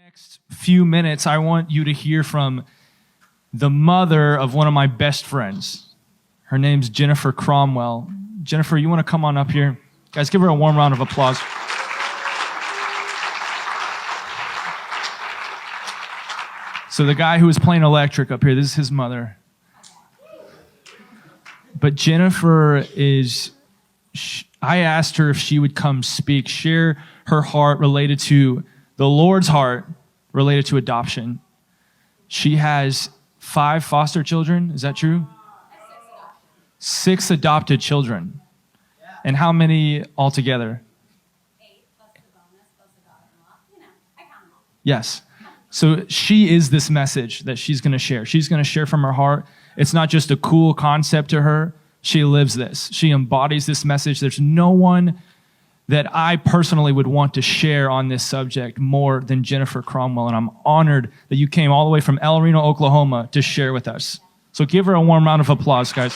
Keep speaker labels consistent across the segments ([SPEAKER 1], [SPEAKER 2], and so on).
[SPEAKER 1] next few minutes, I want you to hear from the mother of one of my best friends. Her name's Jennifer Cromwell. Jennifer, you want to come on up here? Guys, give her a warm round of applause. So the guy who was playing electric up here, this is his mother. But Jennifer I asked her if she would come speak, share her heart related to the Lord's heart related to adoption. She has 5 foster children. Is that true? 6 adopted children. And how many altogether?
[SPEAKER 2] 8 plus the bonus plus the daughter-in-law. I count them all.
[SPEAKER 1] Yes. So she is this message that she's going to share. She's going to share from her heart. It's not just a cool concept to her. She lives this. She embodies this message. There's no one that I personally would want to share on this subject more than Jennifer Cromwell, and I'm honored that you came all the way from El Reno, Oklahoma to share with us. So give her a warm round of applause, guys.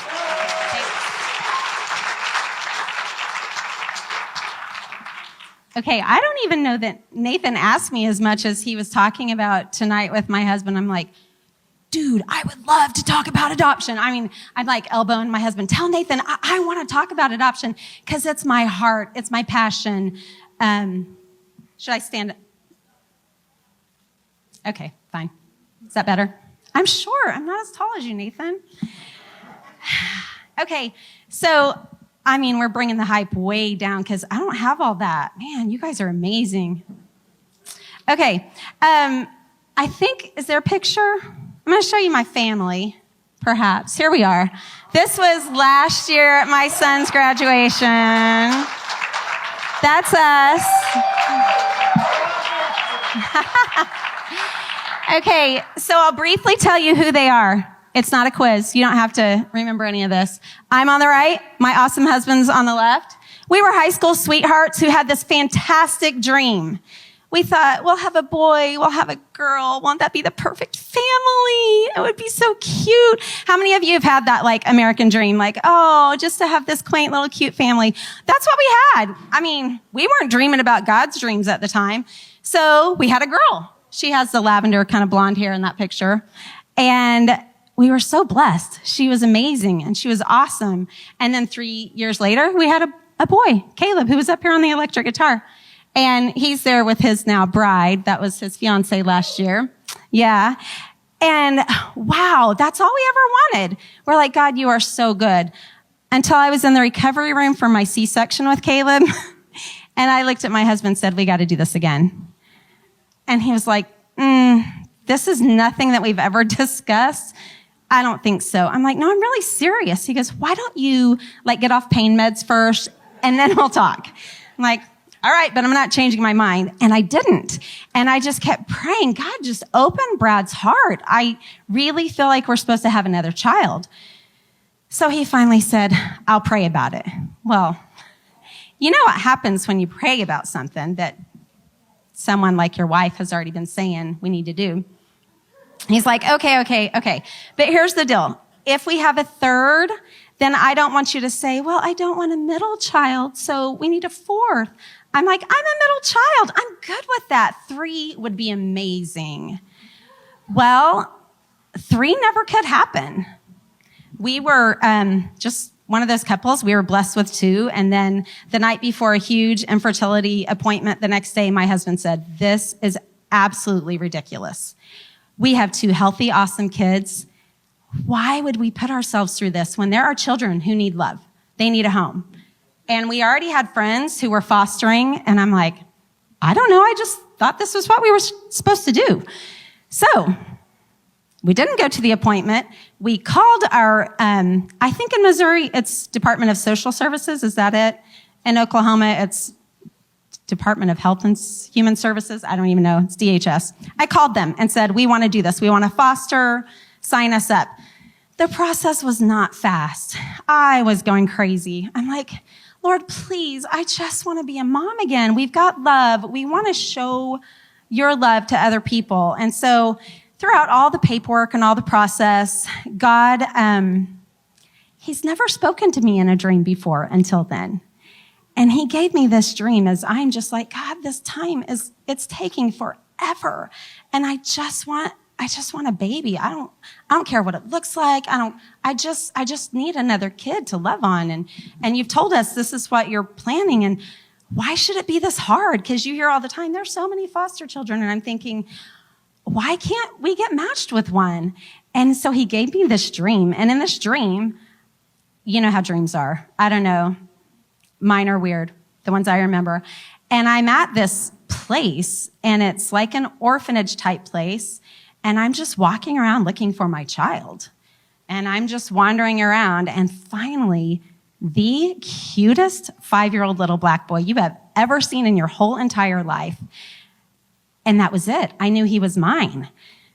[SPEAKER 2] Okay, I don't even know that Nathan asked me as much as he was talking about tonight with my husband. I'm like, dude, I would love to talk about adoption. I mean, I'm like elbowing my husband, tell Nathan, I want to talk about adoption because it's my heart. It's my passion. Should I stand up? Okay, fine. Is that better? I'm sure. I'm not as tall as you, Nathan. Okay, so, I mean, we're bringing the hype way down because I don't have all that. Man, you guys are amazing. Okay, I think, is there a picture? I'm going to show you my family, perhaps. Here we are. This was last year at my son's graduation. That's us. Okay, so I'll briefly tell you who they are. It's not a quiz. You don't have to remember any of this. I'm on the right. My awesome husband's on the left. We were high school sweethearts who had this fantastic dream. We thought, we'll have a boy, we'll have a girl. Won't that be the perfect family? It would be so cute. How many of you have had that like American dream? Like, oh, just to have this quaint little cute family. That's what we had. I mean, we weren't dreaming about God's dreams at the time. So we had a girl. She has the lavender kind of blonde hair in that picture. And we were so blessed. She was amazing and she was awesome. And then 3 years later, we had a boy, Caleb, who was up here on the electric guitar. And he's there with his now bride. That was his fiance last year. Yeah. And wow, that's all we ever wanted. We're like, God, you are so good. Until I was in the recovery room for my C-section with Caleb. And I looked at my husband and said, we got to do this again. And he was like, this is nothing that we've ever discussed. I don't think so. I'm like, no, I'm really serious. He goes, why don't you like get off pain meds first and then we'll talk. I'm like, all right, but I'm not changing my mind. And I didn't. And I just kept praying, God, just open Brad's heart. I really feel like we're supposed to have another child. So he finally said, I'll pray about it. Well, you know what happens when you pray about something that someone like your wife has already been saying we need to do. He's like, okay. But here's the deal. If we have a third, then I don't want you to say, well, I don't want a middle child, so we need a 4th. I'm like, I'm a middle child. I'm good with that. 3 would be amazing. Well, 3 never could happen. We were just one of those couples. We were blessed with 2. And then the night before a huge infertility appointment, the next day, my husband said, this is absolutely ridiculous. We have 2 healthy, awesome kids. Why would we put ourselves through this when there are children who need love? They need a home. And we already had friends who were fostering, and I'm like, I don't know, I just thought this was what we were supposed to do. So we didn't go to the appointment. We called our, I think in Missouri, it's Department of Social Services. Is that it? In Oklahoma, it's Department of Health and Human Services. I don't even know. It's DHS. I called them and said, we want to do this. We want to foster, sign us up. The process was not fast. I was going crazy. I'm like, Lord, please, I just want to be a mom again. We've got love. We want to show your love to other people. And so throughout all the paperwork and all the process, God, he's never spoken to me in a dream before until then. And he gave me this dream as I'm just like, God, this time it's taking forever. forever. And I just want a baby. I don't care what it looks like. I just need another kid to love on. And you've told us this is what you're planning. And why should it be this hard? Because you hear all the time, there's so many foster children. And I'm thinking, why can't we get matched with one? And so he gave me this dream. And in this dream, you know how dreams are. I don't know. Mine are weird, the ones I remember. And I'm at this place, and it's like an orphanage type place. And I'm just walking around looking for my child. And I'm just wandering around. And finally, the cutest 5-year-old little black boy you have ever seen in your whole entire life. And that was it. I knew he was mine.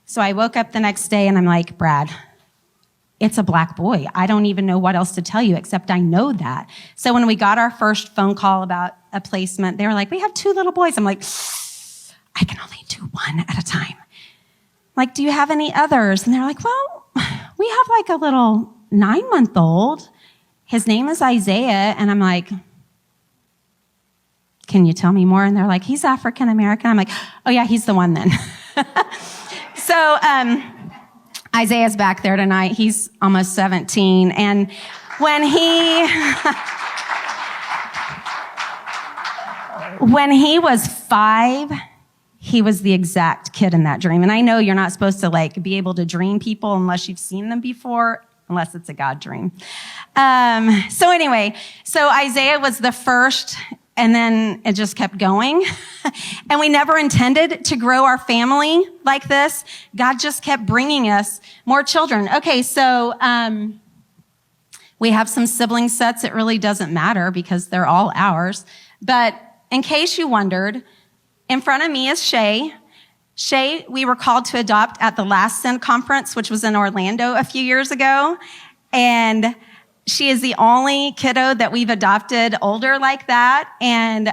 [SPEAKER 2] So I woke up the next day and I'm like, Brad, it's a black boy. I don't even know what else to tell you, except I know that. So when we got our first phone call about a placement, they were like, we have 2 little boys. I'm like, I can only do one at a time. Like, do you have any others? And they're like, well, we have like a little 9-month-old. His name is Isaiah. And I'm like, can you tell me more? And they're like, he's African American. I'm like, oh yeah, he's the one then. So Isaiah's back there tonight. He's almost 17. And when he was 5, he was the exact kid in that dream. And I know you're not supposed to like be able to dream people unless you've seen them before, unless it's a God dream. So anyway, so Isaiah was the first, and then it just kept going. And we never intended to grow our family like this. God just kept bringing us more children. Okay, so we have some sibling sets. It really doesn't matter because they're all ours. But in case you wondered, in front of me is Shay. Shay, we were called to adopt at the last Send conference, which was in Orlando a few years ago. And she is the only kiddo that we've adopted older like that. And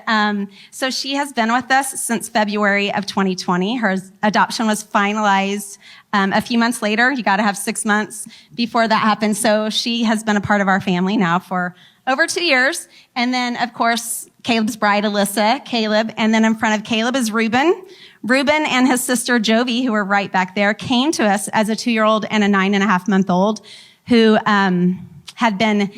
[SPEAKER 2] so she has been with us since February of 2020. Her adoption was finalized a few months later. You got to have 6 months before that happens. So she has been a part of our family now for over 2 years. And then, of course, Caleb's bride, Alyssa, Caleb. And then in front of Caleb is Reuben. Reuben and his sister, Jovi, who are right back there, came to us as a 2-year-old and a 9.5-month-old who had been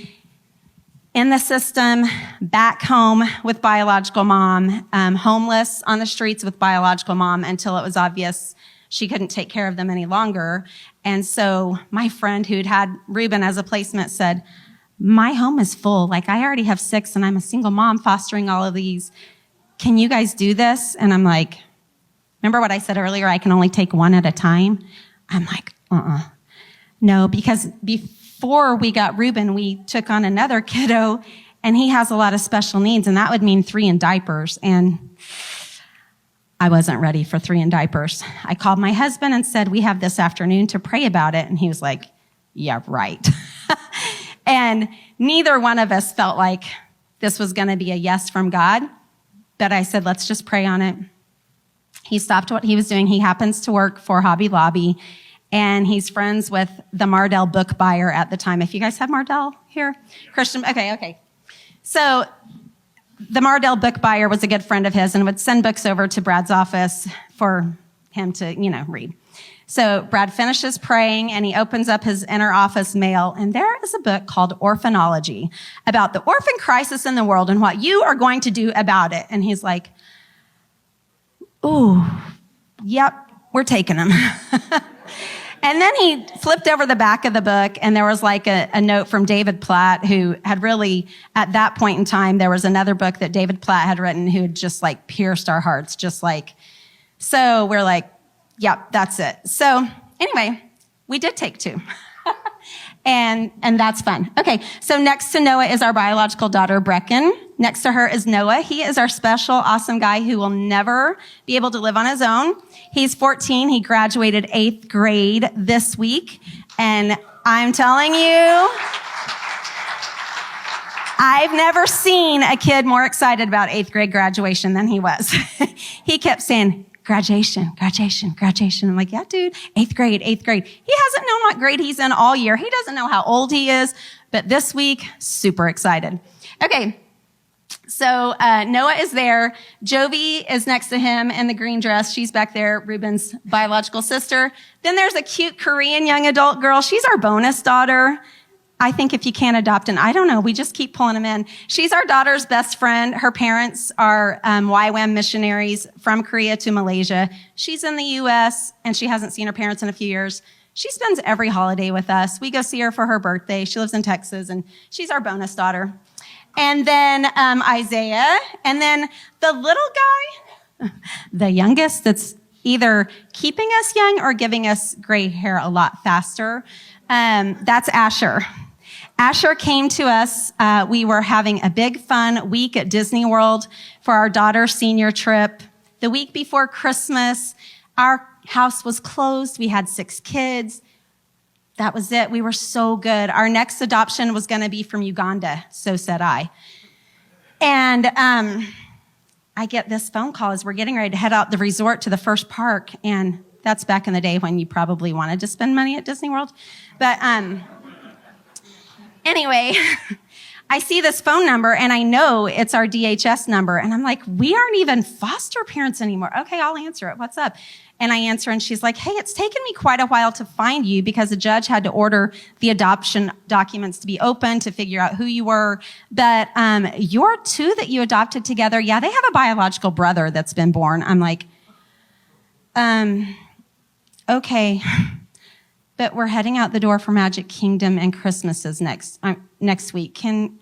[SPEAKER 2] in the system, back home with biological mom, homeless on the streets with biological mom until it was obvious she couldn't take care of them any longer. And so my friend who'd had Reuben as a placement said, my home is full. Like, I already have 6 and I'm a single mom fostering all of these. Can you guys do this? And I'm like, remember what I said earlier? I can only take one at a time. I'm like, no, because before we got Reuben, we took on another kiddo and he has a lot of special needs, and that would mean 3 in diapers. And I wasn't ready for 3 in diapers. I called my husband and said, we have this afternoon to pray about it. And he was like, yeah, right. And neither one of us felt like this was going to be a yes from God. But I said, let's just pray on it. He stopped what he was doing. He happens to work for Hobby Lobby, and he's friends with the Mardell book buyer at the time. If you guys have Mardell here? Christian, okay. So the Mardell book buyer was a good friend of his and would send books over to Brad's office for him to, read. So Brad finishes praying and he opens up his inner office mail, and there is a book called Orphanology about the orphan crisis in the world and what you are going to do about it. And he's like, ooh, yep, we're taking him. And then he flipped over the back of the book, and there was like a note from David Platt, who had really, at that point in time, there was another book that David Platt had written who had just like pierced our hearts, so we're like, yep, that's it. So anyway, we did take 2. and that's fun. Okay, so next to Noah is our biological daughter, Brecken. Next to her is Noah. He is our special, awesome guy who will never be able to live on his own. He's 14. He graduated 8th grade this week. And I'm telling you, I've never seen a kid more excited about 8th grade graduation than he was. He kept saying, graduation. I'm like, yeah, dude, 8th grade. He hasn't known what grade he's in all year. He doesn't know how old he is, but this week, super excited. Okay, So Noah is there. Jovi is next to him in the green dress. She's back there, Ruben's biological sister. Then there's a cute Korean young adult girl. She's our bonus daughter. I think if you can't adopt, and I don't know, we just keep pulling them in. She's our daughter's best friend. Her parents are YWAM missionaries from Korea to Malaysia. She's in the U.S., and she hasn't seen her parents in a few years. She spends every holiday with us. We go see her for her birthday. She lives in Texas, and she's our bonus daughter. And then Isaiah, and then the little guy, the youngest, that's either keeping us young or giving us gray hair a lot faster. That's Asher. Asher came to us. We were having a big fun week at Disney World for our daughter's senior trip. The week before Christmas, our house was closed. We had 6 kids. That was it. We were so good. Our next adoption was going to be from Uganda, so said I. And I get this phone call as we're getting ready to head out the resort to the first park, and that's back in the day when you probably wanted to spend money at Disney World. But anyway, I see this phone number, and I know it's our DHS number, and I'm like, we aren't even foster parents anymore. Okay, I'll answer it. What's up? And I answer, and she's like, hey, it's taken me quite a while to find you because the judge had to order the adoption documents to be open to figure out who you were. But your 2 that you adopted together, yeah, they have a biological brother that's been born. I'm like, okay, but we're heading out the door for Magic Kingdom, and Christmas is next week. Can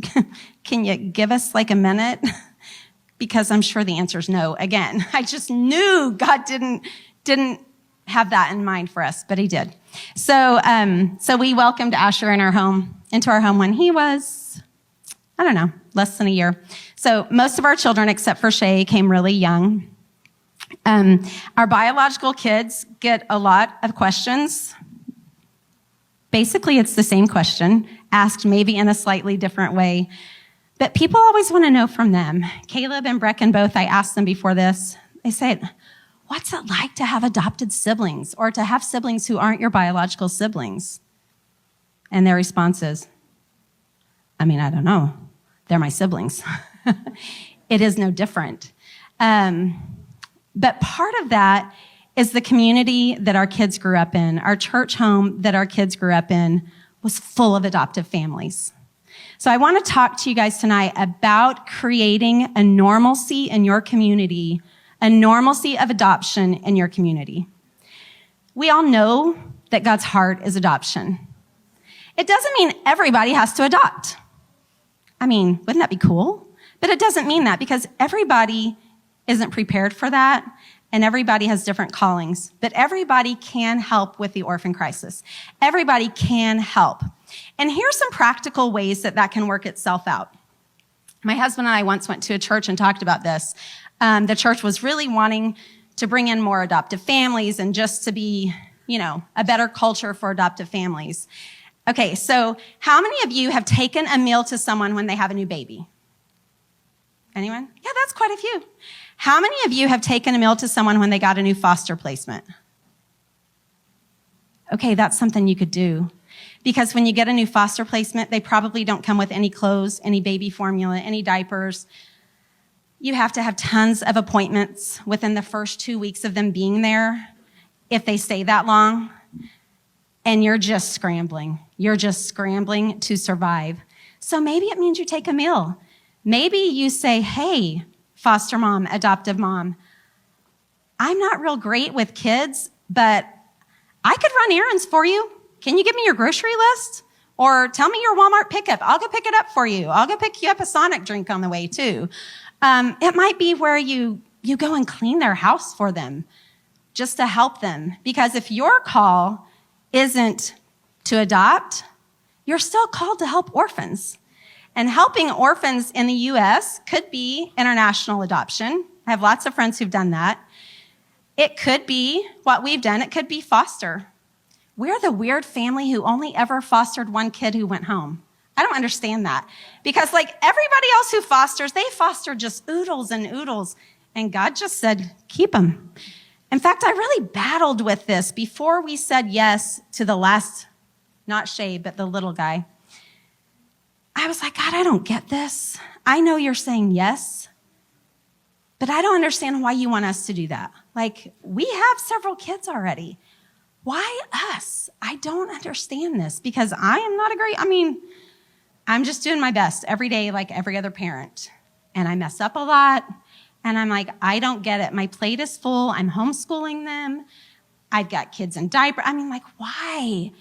[SPEAKER 2] you give us like a minute? Because I'm sure the answer is no. Again, I just knew God didn't have that in mind for us, but he did. So we welcomed Asher into our home when he was, I don't know, less than a year. So most of our children, except for Shay, came really young. Our biological kids get a lot of questions. Basically, it's the same question, asked maybe in a slightly different way. But people always want to know from them. Caleb and Brecken both, I asked them before this, they said, what's it like to have adopted siblings or to have siblings who aren't your biological siblings? And their response is, I don't know. They're my siblings. It is no different. But part of that is the community that our kids grew up in. Our church home that our kids grew up in was full of adoptive families. So I want to talk to you guys tonight about creating a normalcy in your community, a normalcy of adoption in your community. We all know that God's heart is adoption. It doesn't mean everybody has to adopt. Wouldn't that be cool? But it doesn't mean that because everybody isn't prepared for that, and everybody has different callings. But everybody can help with the orphan crisis. Everybody can help. And here's some practical ways that can work itself out. My husband and I once went to a church and talked about this. The church was really wanting to bring in more adoptive families and just to be, a better culture for adoptive families. Okay, so how many of you have taken a meal to someone when they have a new baby? Anyone? Yeah, that's quite a few. How many of you have taken a meal to someone when they got a new foster placement? Okay, that's something you could do. Because when you get a new foster placement, they probably don't come with any clothes, any baby formula, any diapers. You have to have tons of appointments within the first 2 weeks of them being there, if they stay that long. And you're just scrambling. You're just scrambling to survive. So maybe it means you take a meal. Maybe you say, hey, foster mom, adoptive mom, I'm not real great with kids, but I could run errands for you. Can you give me your grocery list? Or tell me your Walmart pickup. I'll go pick it up for you. I'll go pick you up a Sonic drink on the way too. It might be where you go and clean their house for them just to help them. Because if your call isn't to adopt, you're still called to help orphans. And helping orphans in the U.S. could be international adoption. I have lots of friends who've done that. It could be what we've done. It could be foster. We're the weird family who only ever fostered one kid who went home. I don't understand that. Because like everybody else who fosters, they foster just oodles and oodles. And God just said, keep them. In fact, I really battled with this before we said yes to the last, not Shay, but the little guy. I was like, God, I don't get this. I know you're saying yes, but I don't understand why you want us to do that. Like, we have several kids already. Why us? I don't understand this because I am not I'm just doing my best every day like every other parent. And I mess up a lot. And I'm like, I don't get it. My plate is full. I'm homeschooling them. I've got kids in diaper. Why?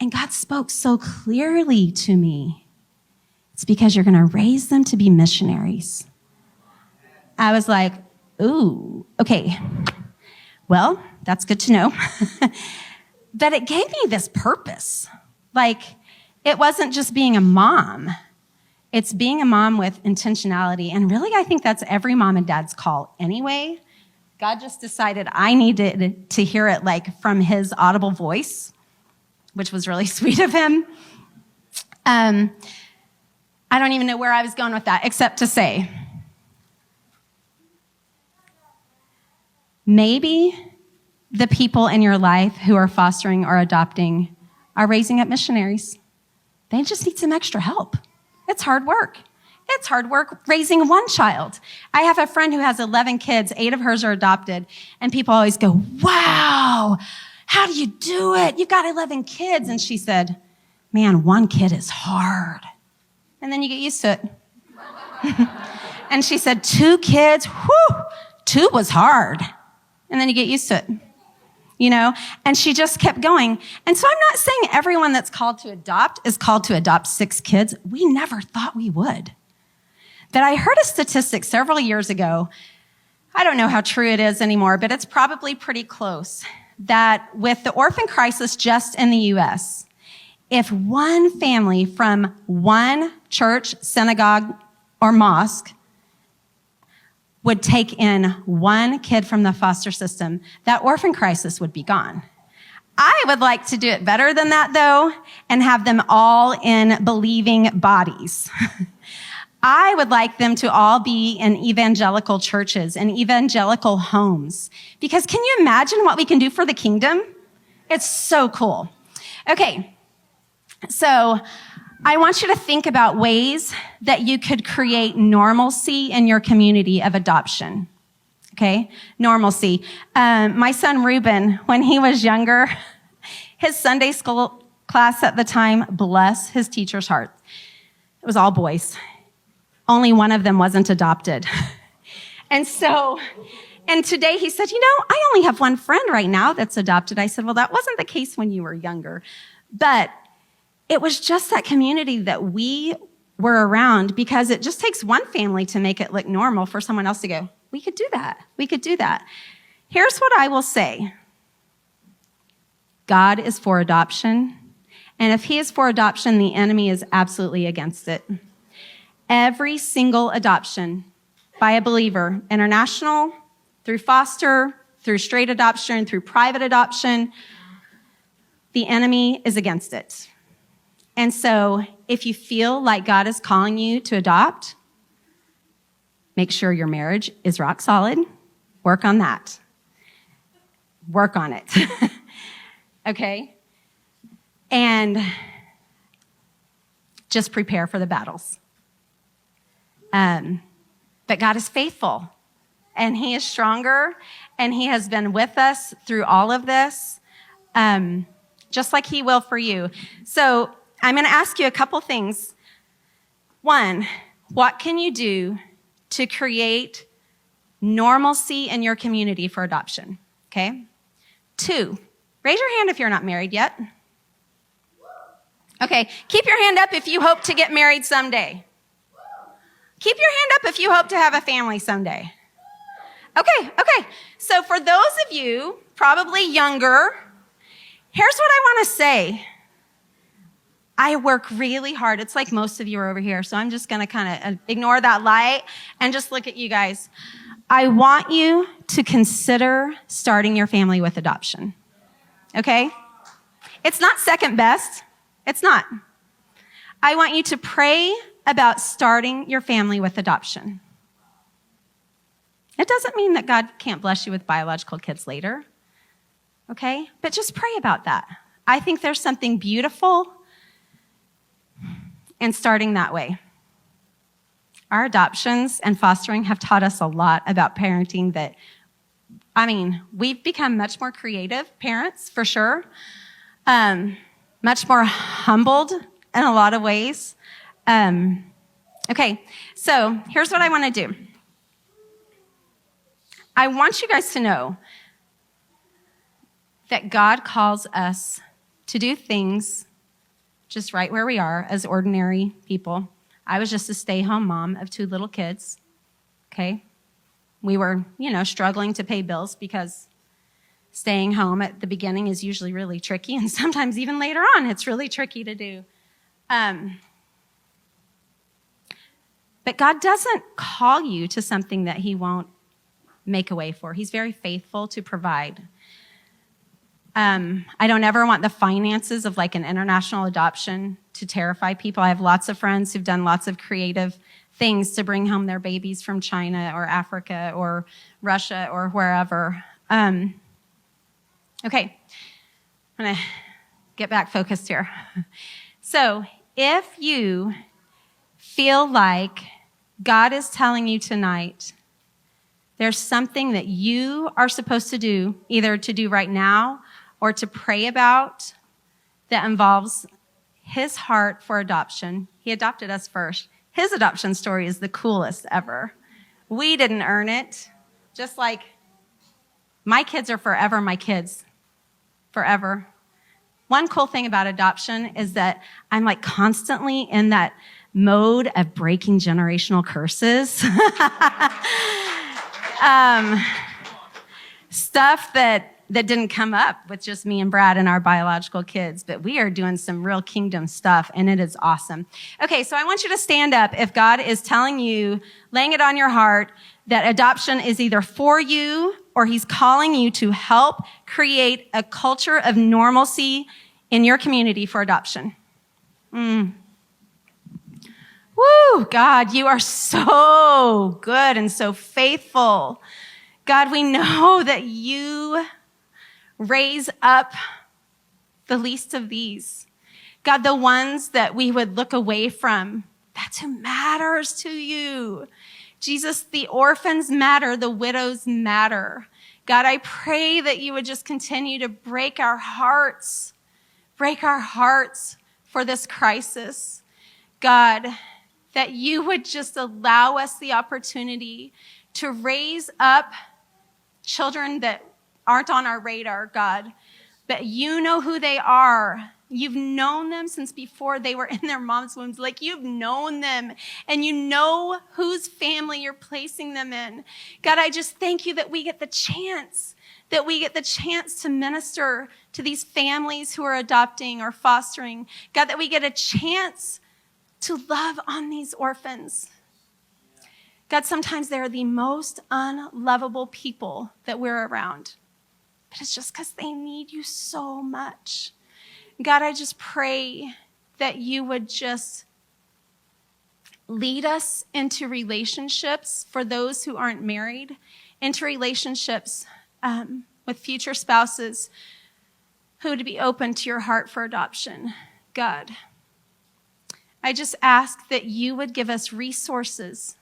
[SPEAKER 2] And God spoke so clearly to me. It's because you're going to raise them to be missionaries. I was like, ooh, okay. Well, that's good to know. But it gave me this purpose. Like, it wasn't just being a mom. It's being a mom with intentionality. And really, I think that's every mom and dad's call anyway. God just decided I needed to hear it like from his audible voice, which was really sweet of him. I don't even know where I was going with that, except to say, maybe the people in your life who are fostering or adopting are raising up missionaries. They just need some extra help. It's hard work. It's hard work raising one child. I have a friend who has 11 kids. 8 of hers are adopted. And people always go, wow, how do you do it? You've got 11 kids. And she said, man, 1 kid is hard. And then you get used to it. And she said, 2 kids, 2 was hard. And then you get used to it. And she just kept going. And so I'm not saying everyone that's called to adopt is called to adopt 6 kids. We never thought we would. But I heard a statistic several years ago. I don't know how true it is anymore, but it's probably pretty close. That with the orphan crisis just in the U.S., if one family from one church, synagogue, or mosque would take in 1 kid from the foster system, that orphan crisis would be gone. I would like to do it better than that, though, and have them all in believing bodies. I would like them to all be in evangelical churches and evangelical homes. Because can you imagine what we can do for the kingdom? It's so cool. Okay, so I want you to think about ways that you could create normalcy in your community of adoption. Okay, normalcy. My son Reuben, when he was younger, his Sunday school class at the time, bless his teacher's heart. It was all boys. Only one of them wasn't adopted. And today he said, I only have 1 friend right now that's adopted. I said, well, that wasn't the case when you were younger. But it was just that community that we were around because it just takes one family to make it look normal for someone else to go, we could do that. We could do that. Here's what I will say. God is for adoption. And if he is for adoption, the enemy is absolutely against it. Every single adoption by a believer, international, through foster, through straight adoption, through private adoption, the enemy is against it. And so if you feel like God is calling you to adopt, make sure your marriage is rock solid. Work on that. Work on it. Okay? And just prepare for the battles. But God is faithful, and he is stronger, and he has been with us through all of this, just like he will for you. So I'm going to ask you a couple things. 1, what can you do to create normalcy in your community for adoption? Okay. 2, raise your hand if you're not married yet. Okay, keep your hand up if you hope to get married someday. Keep your hand up if you hope to have a family someday. Okay. So for those of you probably younger, here's what I want to say. I work really hard. It's like most of you are over here, so I'm just going to kind of ignore that light and just look at you guys. I want you to consider starting your family with adoption. Okay? It's not second best. It's not. I want you to pray about starting your family with adoption. It doesn't mean that God can't bless you with biological kids later, okay? But just pray about that. I think there's something beautiful and starting that way. Our adoptions and fostering have taught us a lot about parenting we've become much more creative parents, for sure. Much more humbled in a lot of ways. Okay, so here's what I want to do. I want you guys to know that God calls us to do things just right where we are as ordinary people. I was just a stay-home mom of 2 little kids, okay? We were, struggling to pay bills because staying home at the beginning is usually really tricky, and sometimes even later on it's really tricky to do. But God doesn't call you to something that he won't make a way for. He's very faithful to provide. I don't ever want the finances of like an international adoption to terrify people. I have lots of friends who've done lots of creative things to bring home their babies from China or Africa or Russia or wherever. Okay, I'm going to get back focused here. So if you feel like God is telling you tonight there's something that you are supposed to do, either to do right now or to pray about, that involves his heart for adoption. He adopted us first. His adoption story is the coolest ever. We didn't earn it. Just like my kids are forever my kids. Forever. One cool thing about adoption is that I'm like constantly in that mode of breaking generational curses. Stuff that didn't come up with just me and Brad and our biological kids, but we are doing some real kingdom stuff, and it is awesome. Okay, so I want you to stand up if God is telling you, laying it on your heart, that adoption is either for you or he's calling you to help create a culture of normalcy in your community for adoption. Woo, God, you are so good and so faithful. God, we know that you raise up the least of these. God, the ones that we would look away from, that's who matters to you. Jesus, the orphans matter, the widows matter. God, I pray that you would just continue to break our hearts for this crisis. God, that you would just allow us the opportunity to raise up children that aren't on our radar, God, but you know who they are. You've known them since before they were in their mom's wombs. Like, you've known them, and you know whose family you're placing them in. God, I just thank you that we get the chance to minister to these families who are adopting or fostering. God, that we get a chance to love on these orphans. God, sometimes they're the most unlovable people that we're around, but it's just because they need you so much. God, I just pray that you would just lead us into relationships for those who aren't married, into relationships with future spouses who would be open to your heart for adoption. God, I just ask that you would give us resources.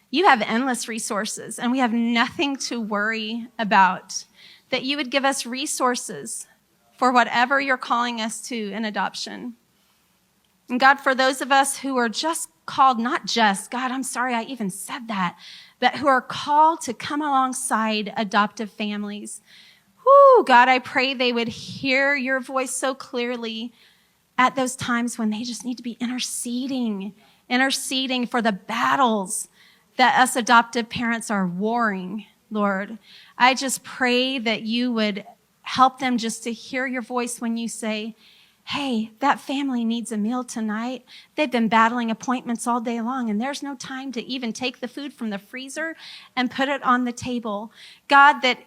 [SPEAKER 2] You have endless resources, and we have nothing to worry about. That you would give us resources for whatever you're calling us to in adoption. And God, for those of us who are just called, not just, God, I'm sorry I even said that, but who are called to come alongside adoptive families. Whoo, God, I pray they would hear your voice so clearly at those times when they just need to be interceding for the battles that us adoptive parents are warring, Lord. I just pray that you would help them just to hear your voice when you say, hey, that family needs a meal tonight. They've been battling appointments all day long, and there's no time to even take the food from the freezer and put it on the table. God, that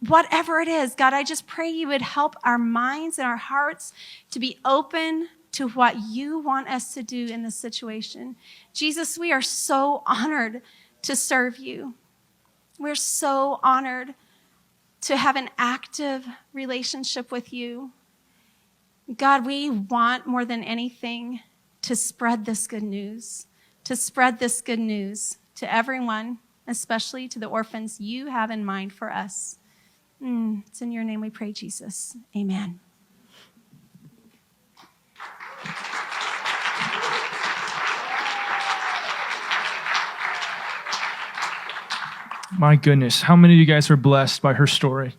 [SPEAKER 2] whatever it is, God, I just pray you would help our minds and our hearts to be open to what you want us to do in this situation. Jesus, we are so honored to serve you. We're so honored to have an active relationship with you. God, we want more than anything to spread this good news, to spread this good news to everyone, especially to the orphans you have in mind for us. It's in your name we pray, Jesus. Amen.
[SPEAKER 1] My goodness, how many of you guys were blessed by her story?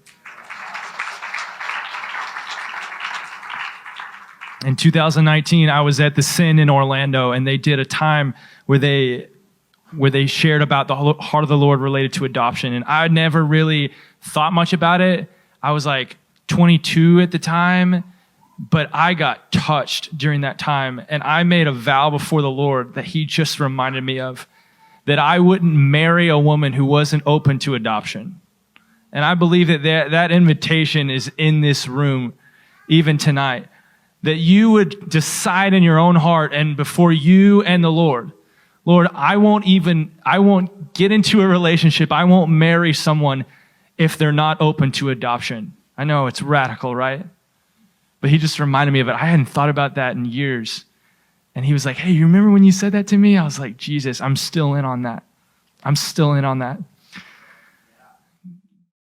[SPEAKER 1] In 2019, I was at the Sin in Orlando, and they did a time where they shared about the heart of the Lord related to adoption. And I never really thought much about it. I was like 22 at the time, but I got touched during that time. And I made a vow before the Lord that he just reminded me of, that I wouldn't marry a woman who wasn't open to adoption. And I believe that invitation is in this room even tonight, that you would decide in your own heart and before you and the Lord, I won't get into a relationship. I won't marry someone if they're not open to adoption. I know it's radical, right? But he just reminded me of it. I hadn't thought about that in years. And he was like, hey, you remember when you said that to me? I was like, Jesus, I'm still in on that. I'm still in on that.